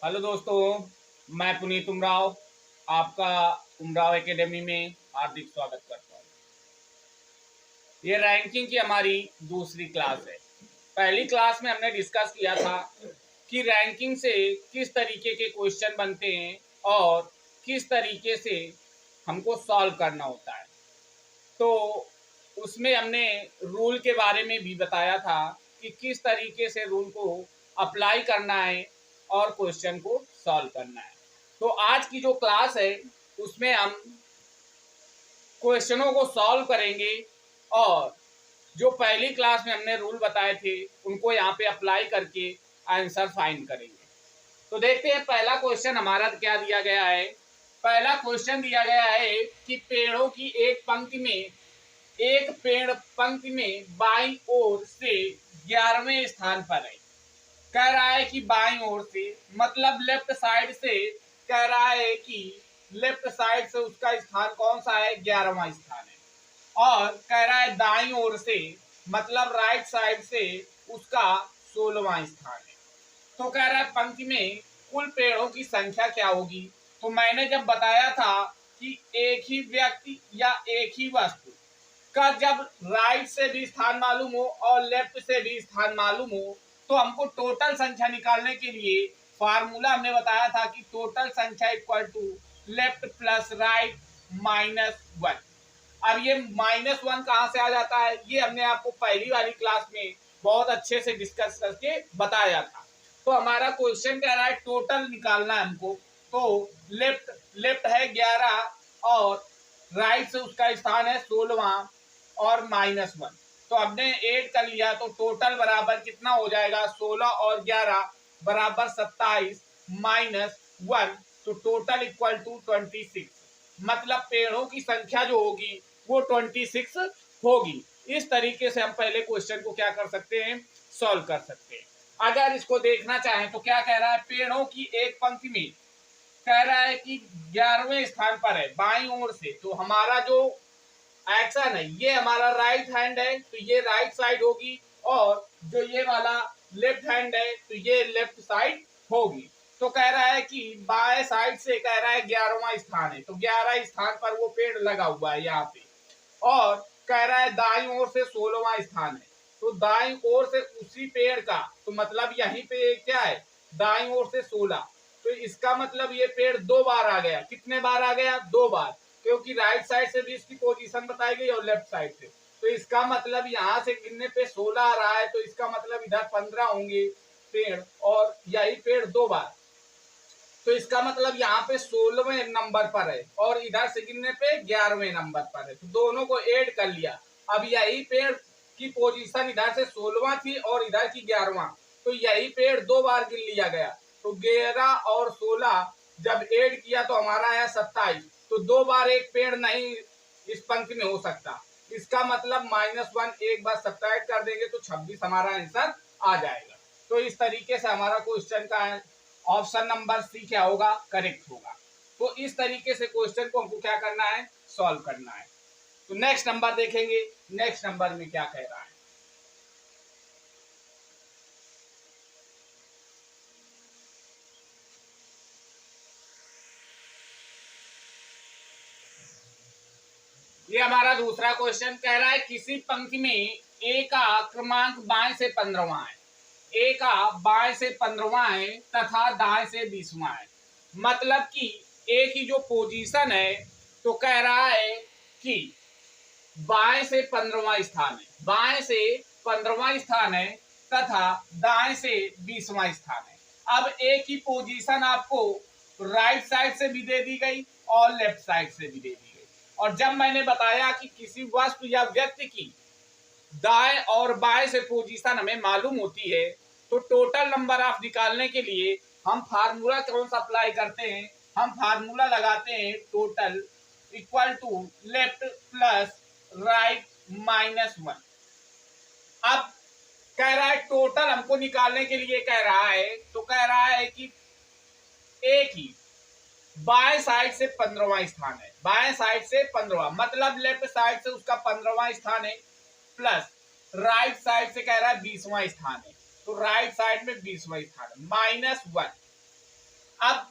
Hello दोस्तों, मैं पुनीत उमराव आपका उमराव एकेडमी में हार्दिक स्वागत करता हूँ। ये रैंकिंग की हमारी दूसरी क्लास है। पहली क्लास में हमने डिस्कस किया था कि रैंकिंग से किस तरीके के क्वेश्चन बनते हैं और किस तरीके से हमको सॉल्व करना होता है। तो उसमें हमने रूल के बारे में भी बताया था कि किस तरीके से रूल को अप्लाई करना है और क्वेश्चन को सॉल्व करना है। तो आज की जो क्लास है उसमें हम क्वेश्चनों को सॉल्व करेंगे और जो पहली क्लास में हमने रूल बताए थे उनको यहाँ पे अप्लाई करके आंसर फाइंड करेंगे। तो देखते हैं पहला क्वेश्चन हमारा क्या दिया गया है। पहला क्वेश्चन दिया गया है कि पेड़ों की एक पेड़ पंक्ति में बाईं ओर से 11वें स्थान पर है। कह रहा है कि बाईं ओर से मतलब लेफ्ट साइड से, कह रहा है कि लेफ्ट साइड से उसका स्थान कौन सा है, 11वां स्थान है। और कह रहा है दाईं ओर से मतलब राइट साइड से उसका 16वां स्थान है। तो कह रहा है पंक्ति में कुल पेड़ों की संख्या क्या होगी। तो मैंने जब बताया था कि एक ही व्यक्ति या एक ही वस्तु का जब राइट से भी स्थान मालूम हो और लेफ्ट से भी स्थान मालूम हो तो हमको टोटल संख्या निकालने के लिए फार्मूला हमने बताया था कि टोटल संख्या equal to left plus right -1। अब ये -1 कहाँ से आ जाता है, ये हमने आपको पहली वाली क्लास में बहुत अच्छे से डिस्कस करके बताया था। तो हमारा क्वेश्चन कह रहा है टोटल निकालना है हमको। तो लेफ्ट लेफ्ट है 11 और राइट से उसका स्थान है 16वां और -1। तो हमने ऐड कर लिया तो टोटल बराबर कितना हो जाएगा, 16 और 11 बराबर 27 -1। तो टोटल इक्वल टू 26। मतलब पेड़ों की संख्या जो होगी वो 26 होगी। इस तरीके से हम पहले क्वेश्चन को क्या कर सकते हैं, सॉल्व कर सकते हैं। अगर इसको देखना चाहें तो क्या कह रहा है, पेड़ों की एक पंक्ति में कह रहा है कि 11वें स्थान पर है बाईं ओर से। तो हमारा जो एक्शन है ये हमारा राइट हैंड है तो ये राइट साइड होगी, और जो ये वाला लेफ्ट हैंड है तो ये लेफ्ट साइड होगी। तो कह रहा है कि बाएं साइड से कह रहा है 11वां स्थान है, तो 11 स्थान पर वो पेड़ लगा हुआ है यहाँ पे। और कह रहा है दाईं ओर से 16वां स्थान है, तो दाईं ओर से उसी पेड़ का, तो मतलब यहीं पे क्या है, दाईं ओर से 16। तो इसका मतलब ये पेड़ 2 बार आ गया। कितने बार आ गया, 2 बार, क्योंकि राइट साइड से भी इसकी पोजीशन बताई गई और लेफ्ट साइड से। तो इसका मतलब यहाँ से गिनने पे 16 आ रहा है, तो इसका मतलब इधर 15 होंगे पेड़, और यही पेड़ 2 बार। तो इसका मतलब यहाँ पे 16वें नंबर पर है और इधर से गिनने पे 11वें नंबर पर है। तो दोनों को ऐड कर लिया। अब यही पेड़ की पोजीशन इधर से 16वां थी और इधर की 11वां, तो यही पेड़ 2 बार गिन लिया गया। तो 11 और 16 जब ऐड किया तो हमारा है 27। तो 2 बार एक पेड़ नहीं इस पंक्ति में हो सकता। इसका मतलब -1 एक बार सब्ट्रैक्ट कर देंगे तो 26 हमारा आंसर आ जाएगा। तो इस तरीके से हमारा क्वेश्चन का ऑप्शन नंबर सी क्या होगा, करेक्ट होगा। तो इस तरीके से क्वेश्चन को हमको क्या करना है, सॉल्व करना है। तो नेक्स्ट नंबर देखेंगे, नेक्स्ट नंबर में क्या कह रहा है। ये हमारा दूसरा क्वेश्चन कह रहा है किसी पंक्ति में ए का क्रमांक बाएं से 15वां है, ए का बाएं से 15वां है तथा दाएं से 20वां है। मतलब कि ए की जो पोजीशन है, तो कह रहा है कि बाएं से 15वां स्थान है, बाएं से 15वां स्थान है तथा दाएं से 20वां स्थान है। अब ए की पोजीशन आपको राइट साइड से भी दे दी गई और लेफ्ट साइड से भी दे दी गई। और जब मैंने बताया कि किसी वस्तु या व्यक्ति की दाएं और बाएं से पोजीशन हमें मालूम होती है, तो टोटल नंबर ऑफ निकालने के लिए हम फार्मूला कौन सा अप्लाई करते हैं, हम फार्मूला लगाते हैं total equal to left plus right -1। अब कह रहा है टोटल हमको निकालने के लिए कह रहा है, तो कह रहा है कि एक ही बाएं साइड से 15वां स्थान है, बाएं साइड से 15वां मतलब लेफ्ट साइड से उसका 15वां स्थान है, प्लस राइट साइड से कह रहा है 20वां स्थान है, तो राइट साइड में 20वां स्थान है -1। अब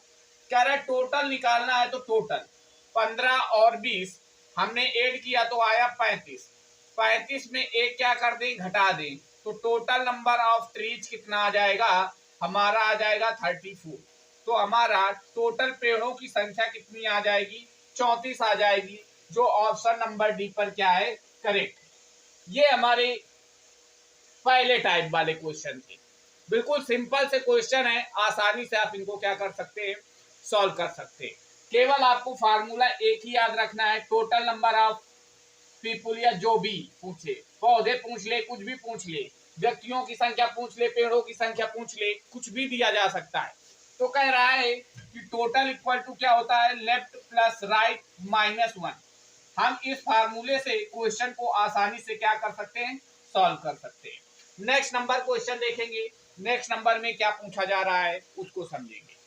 कह रहा है टोटल निकालना है, तो टोटल 15 और 20 हमने ऐड किया तो आया 35। 35 में एक क्या कर दें, घटा दें, तो टोटल नंबर ऑफ ट्रीज कितना आ जाएगा, हमारा आ जाएगा 34। तो हमारा टोटल पेड़ों की संख्या कितनी आ जाएगी, 34 आ जाएगी, जो ऑप्शन नंबर डी पर क्या है, करेक्ट। ये हमारे पहले टाइप वाले क्वेश्चन थे। बिल्कुल सिंपल से क्वेश्चन है, आसानी से आप इनको क्या कर सकते हैं, सॉल्व कर सकते हैं। केवल आपको फार्मूला एक ही याद रखना है, टोटल नंबर ऑफ पीपुल, या जो भी पूछे, पौधे पूछ ले, कुछ भी पूछ ले, व्यक्तियों की संख्या पूछ ले, पेड़ों की संख्या पूछ ले, कुछ भी दिया जा सकता है। तो कह रहा है कि टोटल इक्वल टू क्या होता है, लेफ्ट प्लस राइट माइनस 1। हम इस फार्मूले से क्वेश्चन को आसानी से क्या कर सकते हैं, सॉल्व कर सकते हैं। नेक्स्ट नंबर क्वेश्चन देखेंगे, नेक्स्ट नंबर में क्या पूछा जा रहा है उसको समझेंगे।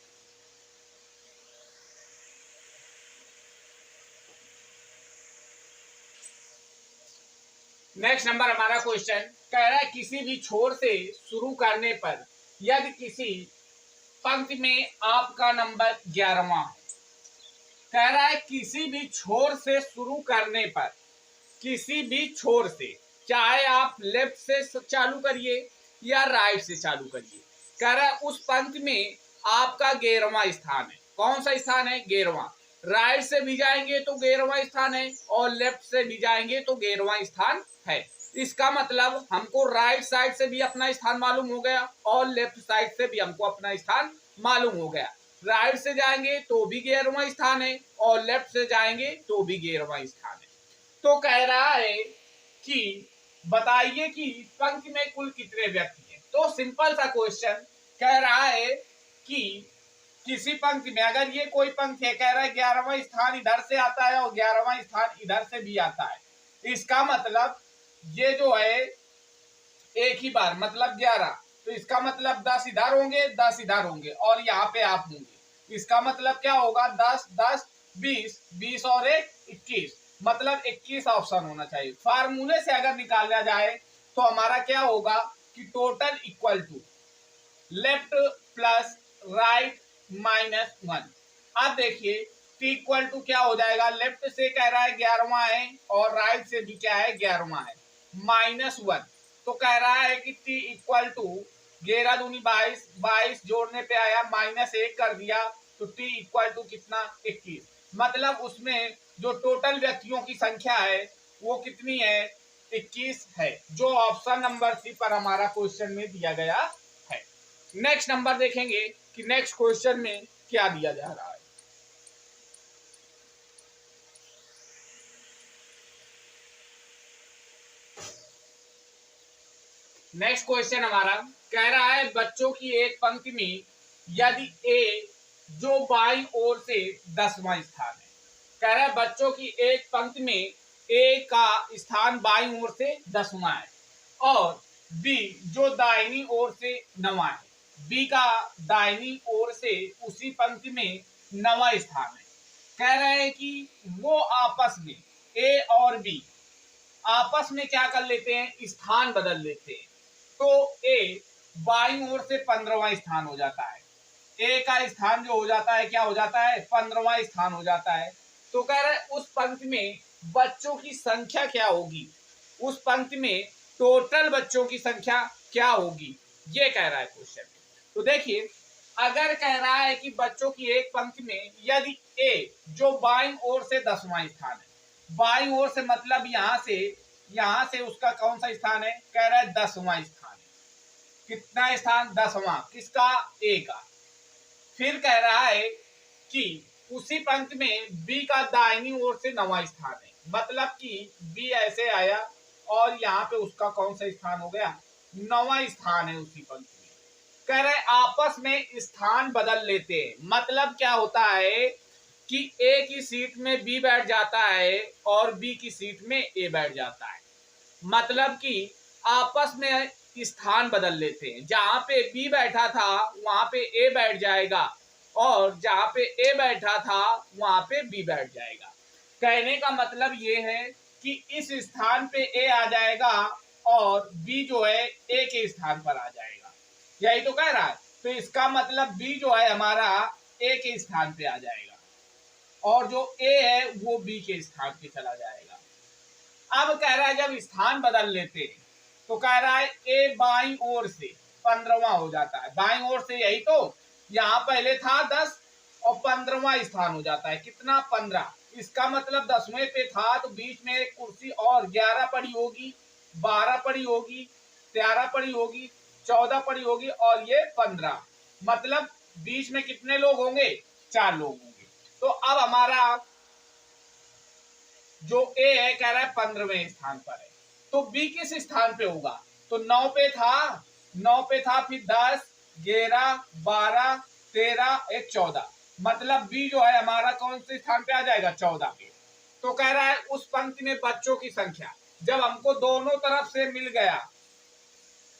नेक्स्ट नंबर हमारा क्वेश्चन कह रहा है किसी भी छोर से शुरू करने पर यदि किसी पंक्ति में आपका नंबर 11वां है, कह रहा है किसी भी छोर से शुरू करने पर, किसी भी छोर से, चाहे आप लेफ्ट से चालू करिए या राइट से चालू करिए, कह रहा है उस पंक्ति में आपका 11वां स्थान है। कौन सा स्थान है, 11वां। राइट से भी जाएंगे तो 11वां स्थान है, और लेफ्ट से भी जाएंगे तो 11वां स्थान है। इसका मतलब हमको राइट साइड से भी अपना स्थान मालूम हो गया और लेफ्ट साइड से भी हमको अपना स्थान मालूम हो गया। राइट से जाएंगे तो भी 11वां स्थान है और लेफ्ट से जाएंगे तो भी 11वां स्थान है। तो कह रहा है कि बताइए कि पंक्ति में कुल कितने व्यक्ति हैं। तो सिंपल सा क्वेश्चन कह रहा है कि किसी पंक्ति में, अगर ये कोई पंक्ति है, कह रहा है 11वां स्थान इधर से आता है और 11वां स्थान इधर से भी आता है। इसका मतलब ये जो है एक ही बार मतलब 11, तो इसका मतलब 10 इधर होंगे, 10 इधर होंगे और यहाँ पे आप होंगे। इसका मतलब क्या होगा, 10 10 20, 20 और 1 21, मतलब 21 ऑप्शन होना चाहिए। फार्मूले से अगर निकाला जाए तो हमारा क्या होगा कि total equal to left plus right minus 1। अब देखिए टी इक्वल टू क्या हो जाएगा, लेफ्ट से कह रहा है 11वां है और राइट से भी क्या है, 11वां है, माइनस 1। तो कह रहा है कि टी इक्वल टू 11 दूनी 22, 22 जोड़ने पे आया माइनस 1 कर दिया, तो टी इक्वल टू कितना, 21। मतलब उसमें जो टोटल व्यक्तियों की संख्या है वो कितनी है, 21 है, जो ऑप्शन नंबर सी पर हमारा क्वेश्चन में दिया गया है। नेक्स्ट नंबर देखेंगे कि नेक्स्ट क्वेश्चन में क्या दिया जा रहा है। नेक्स्ट क्वेश्चन हमारा कह रहा है बच्चों की एक पंक्ति में यदि ए जो बाईं ओर से 10वां स्थान है, कह रहा है बच्चों की एक पंक्ति में ए का स्थान बाईं ओर से 10वां है और बी जो दाहिनी ओर से 9वां है, बी का दाहिनी ओर से उसी पंक्ति में 9वां स्थान है। कह रहे हैं कि वो आपस में ए और बी आपस में क्या कर लेते हैं, स्थान बदल लेते हैं। तो ए बाईं ओर से 15वां स्थान हो जाता है, ए का स्थान जो हो जाता है क्या हो जाता है, 15वां स्थान हो जाता है। तो कह रहा है उस पंक्ति में बच्चों की संख्या क्या होगी, उस पंक्ति में टोटल बच्चों की संख्या क्या होगी, ये कह रहा है क्वेश्चन। तो देखिए अगर कह रहा है कि बच्चों की एक पंक्ति में यदि ए जो बाईं ओर से 10वां स्थान है, बाईं ओर से मतलब यहां से उसका कौन सा स्थान है, कह रहा है 10वां स्थान है। कितना स्थान, 10वां, किसका, ए का। फिर कह रहा है कि उसी पंक्ति में बी का दाहिनी ओर से 9वां स्थान है, मतलब कि बी ऐसे आया और यहाँ पे उसका कौन सा स्थान हो गया, 9वां स्थान है उसी पंक्ति में। कह रहे आपस में स्थान बदल लेते हैं, मतलब क्या होता है कि ए की सीट में बी बैठ जाता है और बी की सीट में ए बैठ जाता है, मतलब कि आपस में स्थान बदल लेते हैं। जहां पे बी बैठा था वहां पे ए बैठ जाएगा और जहां पे ए बैठा था वहां पे बी बैठ जाएगा। कहने का मतलब ये है कि इस स्थान पे ए आ जाएगा और बी जो है ए के स्थान पर आ जाएगा, यही तो कह रहा है। तो इसका मतलब बी जो है हमारा ए के स्थान पे आ जाएगा और जो ए है वो बी के स्थान पे चला जाएगा। अब कह रहा है जब स्थान बदल लेते हैं तो कह रहा है ए बाईं ओर से 15वां हो जाता है। बाईं ओर से यही तो यहाँ पहले था 10 और 15वां स्थान हो जाता है। कितना? 15। इसका मतलब 10वें पे था तो बीच में एक कुर्सी और 11 पड़ी होगी, 12 पड़ी होगी, 13 पड़ी होगी, 14 पड़ी होगी और ये 15। मतलब बीच में कितने लोग होंगे? 4 लोग होंगे। तो अब हमारा जो ए है कह रहा है 15वें स्थान पर है, तो बी किस स्थान पे होगा? तो 9 पे था, 9 पे था, फिर 10, 11, 12, 13, एक 14। मतलब बी जो है हमारा कौन से स्थान पे आ जाएगा? 14 पे। तो कह रहा है उस पंक्ति में बच्चों की संख्या, जब हमको दोनों तरफ से मिल गया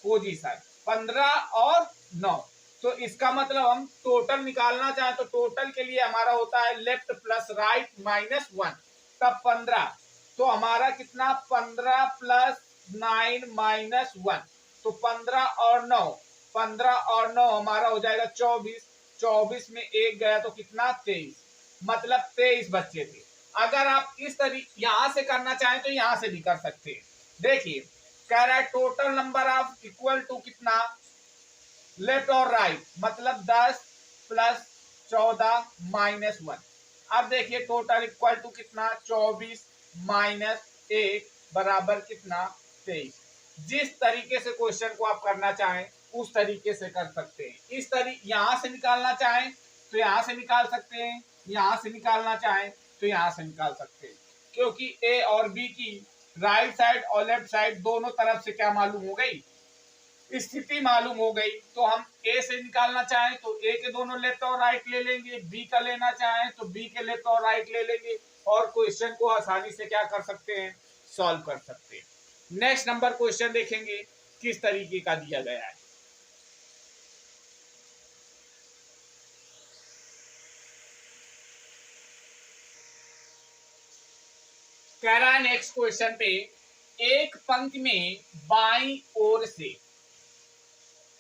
पोजीशन 15 और 9, तो इसका मतलब हम टोटल निकालना चाहें तो टोटल के लिए हमारा होता है लेफ्ट प्लस राइट माइनस 1, तब 15। तो हमारा कितना? 15 प्लस 9 माइनस 1, तो 15 और 9, 15 और 9 हमारा हो जाएगा 24। 24 में एक गया तो कितना? 23। मतलब 23 बच्चे थे। अगर आप इस तरीके यहां से करना चाहें तो यहां से भी कर सकते हैं। देखिए कह रहा है total number of equal to कितना? लेफ्ट और राइट, मतलब 10 प्लस 14 माइनस 1। अब देखिए टोटल इक्वल टू कितना? 24 माइनस 1 बराबर कितना? 23। जिस तरीके से क्वेश्चन को आप करना चाहें उस तरीके से कर सकते हैं। इस तरीके यहां से निकालना चाहें तो यहां से निकाल सकते हैं, यहां से निकालना चाहें तो यहां से निकाल सकते हैं, क्योंकि ए और बी की राइट साइड और लेफ्ट साइड दोनों तरफ से क्या मालूम हो गई? स्थिति मालूम हो गई। तो हम ए से निकालना चाहें तो ए के दोनों लेफ्ट और राइट ले लेंगे, बी का लेना चाहें तो बी के लेफ्ट और राइट ले लेंगे और क्वेश्चन को आसानी से क्या कर सकते हैं? सॉल्व कर सकते हैं। नेक्स्ट नंबर क्वेश्चन देखेंगे किस तरीके का दिया गया है। कह रहा है नेक्स्ट क्वेश्चन पे एक पंक्ति में बाईं ओर से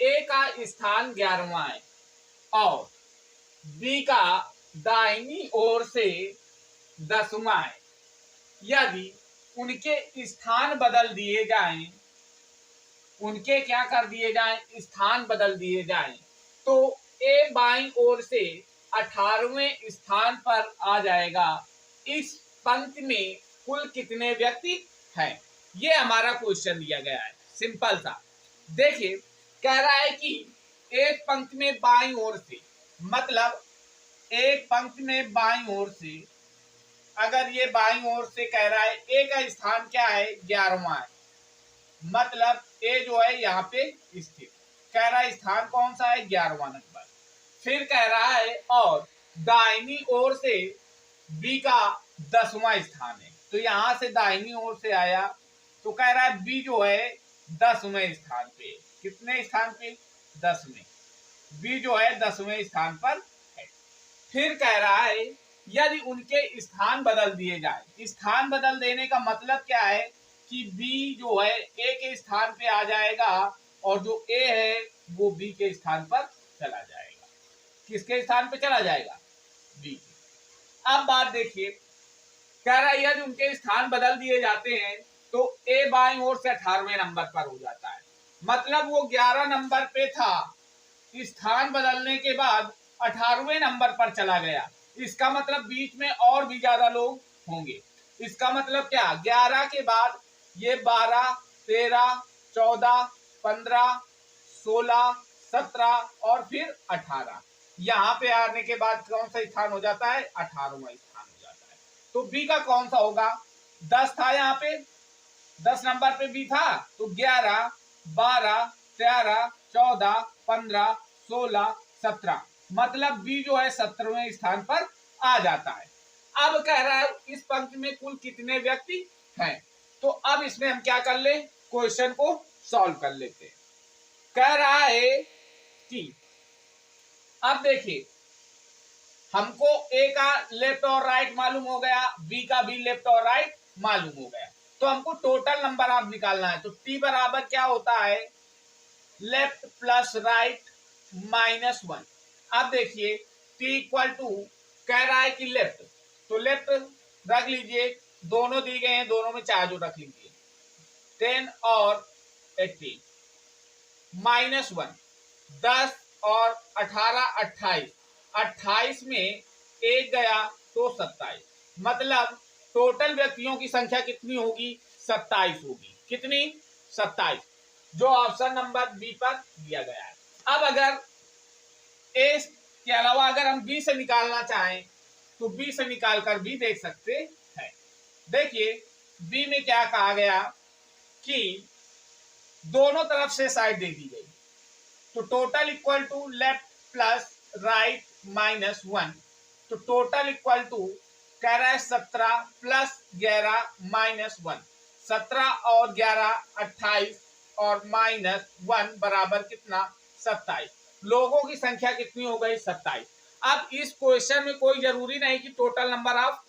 ए का स्थान 11वां है और बी का दाहिनी ओर से 10वां है। यदि उनके स्थान बदल दिए जाएं, उनके क्या कर दिए जाएं? स्थान बदल दिए जाएं, तो ए बाईं ओर से 18वें स्थान पर आ जाएगा। इस पंक्ति में कुल कितने व्यक्ति हैं? ये हमारा क्वेश्चन दिया गया है, सिंपल सा। देखिए कह रहा है कि एक पंक्ति में बाईं ओर से, मतलब एक पंक्ति में बाईं ओर से, अगर ये बाईं ओर से कह रहा है ए का स्थान क्या है? 11वां है, मतलब ए जो है यहाँ पे स्थित। कह रहा है स्थान कौन सा है? 11वां नंबर। फिर कह रहा है और दाहिनी ओर से बी का 10वां स्थान है, तो यहां से दाहिनी ओर से आया तो कह रहा है बी जो है 10वें स्थान पे। कितने स्थान पे? 10वें। बी जो है 10वें स्थान पर है। फिर कह रहा है यदि उनके स्थान बदल दिए जाए, स्थान बदल देने का मतलब क्या है? कि बी जो है ए के स्थान पे आ जाएगा और जो ए है वो बी के स्थान पर चला जाएगा। किसके स्थान पे चला जाएगा? बी। अब बात देखिए, कह रहा है यदि उनके स्थान बदल दिए जाते हैं तो ए बाईं ओर से 18वें नंबर पर हो जाता है। मतलब वो 11 नंबर पे था, स्थान बदलने के बाद 18वें नंबर पर चला गया। इसका मतलब बीच में और भी ज्यादा लोग होंगे। इसका मतलब क्या? 11 के बाद ये 12, 13, 14, 15, 16, 17 और फिर 18। यहाँ पे आने के बाद कौन सा स्थान हो जाता है? 18वां स्थान हो जाता है। तो बी का कौन सा होगा? 10 था, यहाँ पे 10 नंबर पे बी था, तो 11, 12, 13, 14, 15, 16, 17, मतलब बी जो है 17वें स्थान पर आ जाता है। अब कह रहा है इस पंक्ति में कुल कितने व्यक्ति हैं, तो अब इसमें हम क्या कर ले? क्वेश्चन को सॉल्व कर लेते हैं। कह रहा है कि अब देखिए हमको ए का लेफ्ट और राइट मालूम हो गया, बी का भी लेफ्ट और राइट मालूम हो गया, तो हमको टोटल नंबर आप निकालना है। तो टी बराबर क्या होता है? Left plus right minus 1। अब देखिए टी इक्वल टू कह रहा है कि लेफ्ट, तो लेफ्ट रख लीजिए, दोनों दी गए हैं, दोनों में 4 जो रख लीजिए, 10 और 18 माइनस 1, 10 और 18 28, 28 में एक गया तो 27, मतलब टोटल व्यक्तियों की संख्या कितनी होगी, 27 होगी। कितनी, 27, जो ऑप्शन नंबर बी पर दिया गया है। अब अगर ए के अलावा अगर हम बी से निकालना चाहें तो बी से निकालकर भी देख सकते हैं। देखिए बी में क्या कहा गया कि दोनों तरफ से साइड दे दी गई, तो total equal to left plus right minus 1, तो टोटल इक्वल टू कह रहा है 17 प्लस 11 माइनस 1, 17 और 11 28 और माइनस 1 बराबर कितना, 27। लोगों की संख्या कितनी हो गई, 27। अब इस क्वेश्चन में कोई जरूरी नहीं कि टोटल नंबर ऑफ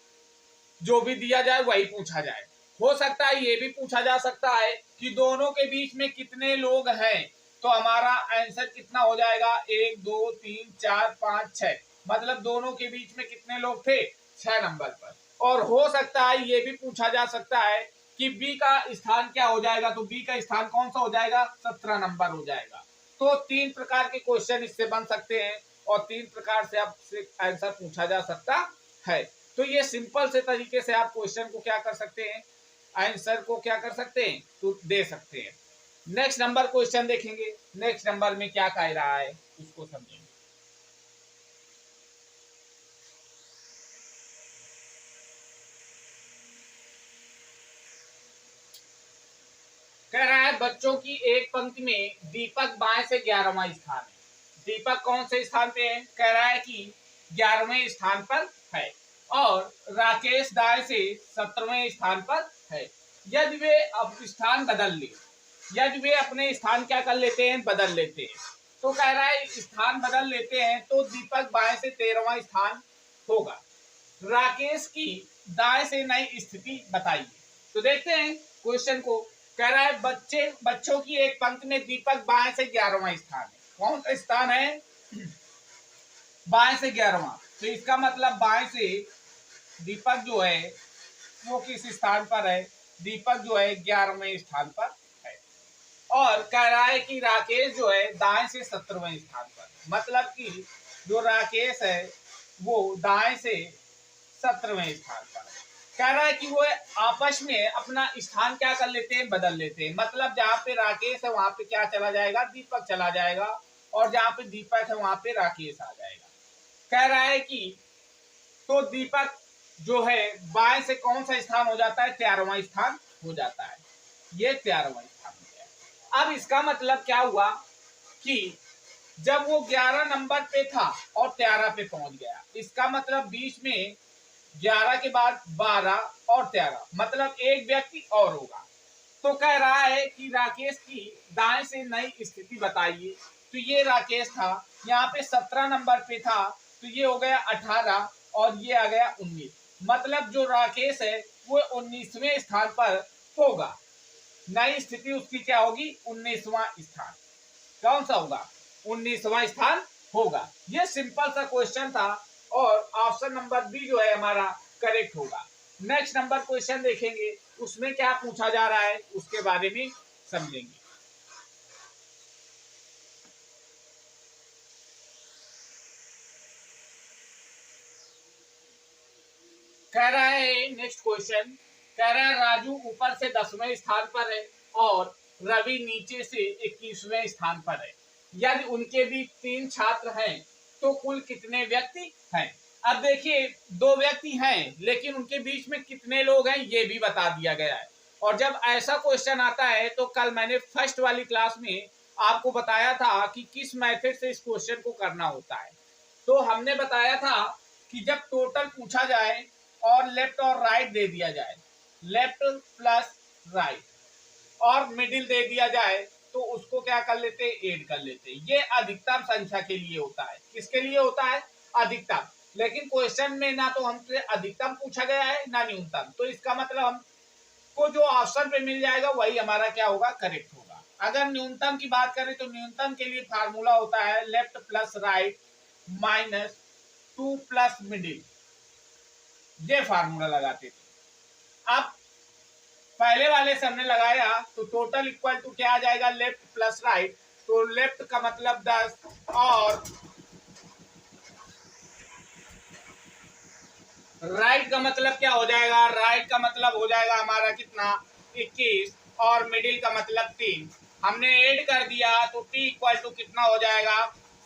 जो भी दिया जाए वही पूछा जाए, हो सकता है ये भी पूछा जा सकता है कि दोनों के बीच में कितने लोग हैं, तो हमारा आंसर कितना हो जाएगा, 1 2 3 4 5 6, मतलब दोनों के बीच में कितने लोग थे, 6 नंबर पर। और हो सकता है ये भी पूछा जा सकता है कि बी का स्थान क्या हो जाएगा, तो बी का स्थान कौन सा हो जाएगा, 17 नंबर हो जाएगा। तो 3 प्रकार के क्वेश्चन इससे बन सकते हैं और 3 प्रकार से आपसे आंसर पूछा जा सकता है। तो ये सिंपल से तरीके से आप क्वेश्चन को क्या कर सकते हैं, आंसर को क्या कर सकते हैं, तो दे सकते हैं। नेक्स्ट नंबर क्वेश्चन देखेंगे, नेक्स्ट नंबर में क्या कह रहा है उसको समझेंगे। कह रहा है बच्चों की एक पंक्ति में दीपक बाएं से 11वां स्थान है। दीपक कौन से स्थान पे है, कह रहा है कि 11वें स्थान पर है और राकेश दाएं से 17वें स्थान पर है। यदि वे अब स्थान बदल ले, यदि वे अपने स्थान क्या कर लेते हैं, बदल लेते हैं, तो कह रहा है स्थान बदल लेते हैं तो दीपक बाएं से 13वां स्थान होगा। राकेश की दाएं से नई स्थिति बताइए। तो देखते हैं क्वेश्चन को। कह रहा है बच्चों की एक पंक्ति में दीपक बाएं से 11वां स्थान है। कौन सा स्थान है, बाएं से 11वां, तो इसका मतलब बाएं से दीपक जो है वो किस स्थान पर है, दीपक जो है 11वें स्थान पर है। और कह रहा है कि राकेश जो है दाएं से 17वें स्थान पर, मतलब कि जो राकेश है वो दाएं से 17वें स्थान पर है। कह रहा है कि वो आपस में अपना स्थान क्या कर लेते हैं, बदल लेते हैं, मतलब जहाँ पे राकेश है वहां पे क्या चला जाएगा, दीपक चला जाएगा, और जहाँ पे दीपक है वहां पे राकेश आ जाएगा। कह रहा है कि तो दीपक जो है बाएं से कौन सा स्थान हो जाता है, 13वां स्थान हो जाता है, ये 13वां स्थान हो गया। अब इसका मतलब क्या हुआ कि जब वो 11 नंबर पे था और 13 पे पहुंच गया, इसका मतलब बीच में 11 के बाद 12 और 13, मतलब एक व्यक्ति और होगा। तो कह रहा है कि राकेश की दाएं से नई स्थिति बताइए, तो ये राकेश था, यहाँ पे 17 नंबर पे था, तो ये हो गया 18 और ये आ गया 19, मतलब जो राकेश है वो 19वें स्थान पर होगा। नई स्थिति उसकी क्या होगी, 19वां स्थान। कौन सा होगा, 19वां स्थान होगा। ये सिंपल सा क्वेश्चन था और ऑप्शन नंबर बी जो है हमारा करेक्ट होगा। नेक्स्ट नंबर क्वेश्चन देखेंगे, उसमें क्या पूछा जा रहा है उसके बारे में समझेंगे। कह रहा है नेक्स्ट क्वेश्चन, कह रहा है राजू ऊपर से 10वें स्थान पर है और रवि नीचे से 21वें स्थान पर है। यदि उनके बीच 3 छात्र हैं तो कुल कितने व्यक्ति हैं। अब देखिए 2 व्यक्ति हैं लेकिन उनके बीच में कितने लोग हैं ये भी बता दिया गया है। और जब ऐसा क्वेश्चन आता है तो कल मैंने फर्स्ट वाली क्लास में आपको बताया था कि किस मेथड से इस क्वेश्चन को करना होता है। तो हमने बताया था कि जब टोटल पूछा जाए और लेफ्ट और राइट दे दिया जाए, लेफ्ट प्लस राइट, और मिडिल दे दिया जाए तो उसको क्या कर लेते हैं, ऐड कर लेते हैं। ये अधिकतम संख्या के लिए होता है। किसके लिए होता है, अधिकतम। लेकिन क्वेश्चन में ना तो हमसे अधिकतम पूछा गया है ना न्यूनतम, तो इसका मतलब हमको जो ऑप्शन पे मिल जाएगा वही हमारा क्या होगा, करेक्ट होगा। अगर न्यूनतम की बात करें तो न्यूनतम के लिए फार्मूला होता है left plus right minus 2 plus middle, ये फार्मूला लगाते थे। अब पहले वाले से हमने लगाया तो टोटल इक्वल टू क्या आ जाएगा, लेफ्ट प्लस राइट, तो लेफ्ट का मतलब 10 और राइट का मतलब क्या हो जाएगा, राइट का मतलब हो जाएगा हमारा कितना 21 और मिडिल का मतलब 3। हमने ऐड कर दिया तो t इक्वल टू कितना हो जाएगा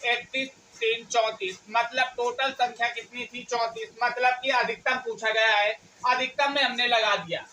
31 3 34, मतलब टोटल संख्या कितनी थी 34, मतलब कि अधिकतम पूछा गया है, अधिकतम में हमने लगा दिया।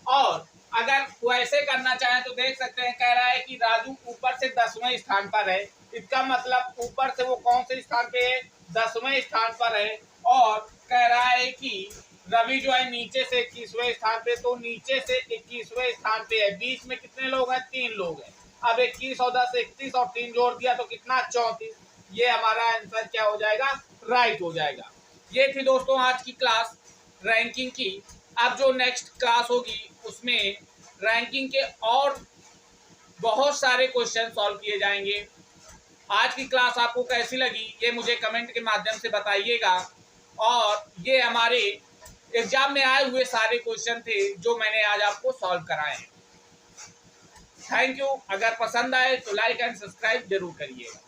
और अगर वैसे करना चाहें तो देख सकते हैं, कह रहा है कि राजू ऊपर से 10वें स्थान पर है, इसका मतलब ऊपर से वो कौन से स्थान पे है, 10वें स्थान पर है। और कह रहा है कि रवि जो है नीचे से 21वें स्थान पे, तो नीचे से 21वें स्थान पे है, बीच में कितने लोग हैं, 3 लोग हैं। अब 21 और 10 31 और 3 जोड़ दिया तो कितना 34, ये हमारा आंसर क्या हो जाएगा, राइट हो जाएगा। ये थी दोस्तों आज की क्लास रैंकिंग की। अब जो नेक्स्ट क्लास होगी उसमें रैंकिंग के और बहुत सारे क्वेश्चन सॉल्व किए जाएंगे। आज की क्लास आपको कैसी लगी ये मुझे कमेंट के माध्यम से बताइएगा। और ये हमारे एग्जाम में आए हुए सारे क्वेश्चन थे जो मैंने आज आपको सॉल्व कराए हैं। Thank you. अगर पसंद आए तो लाइक एंड सब्सक्राइब जरूर करिएगा।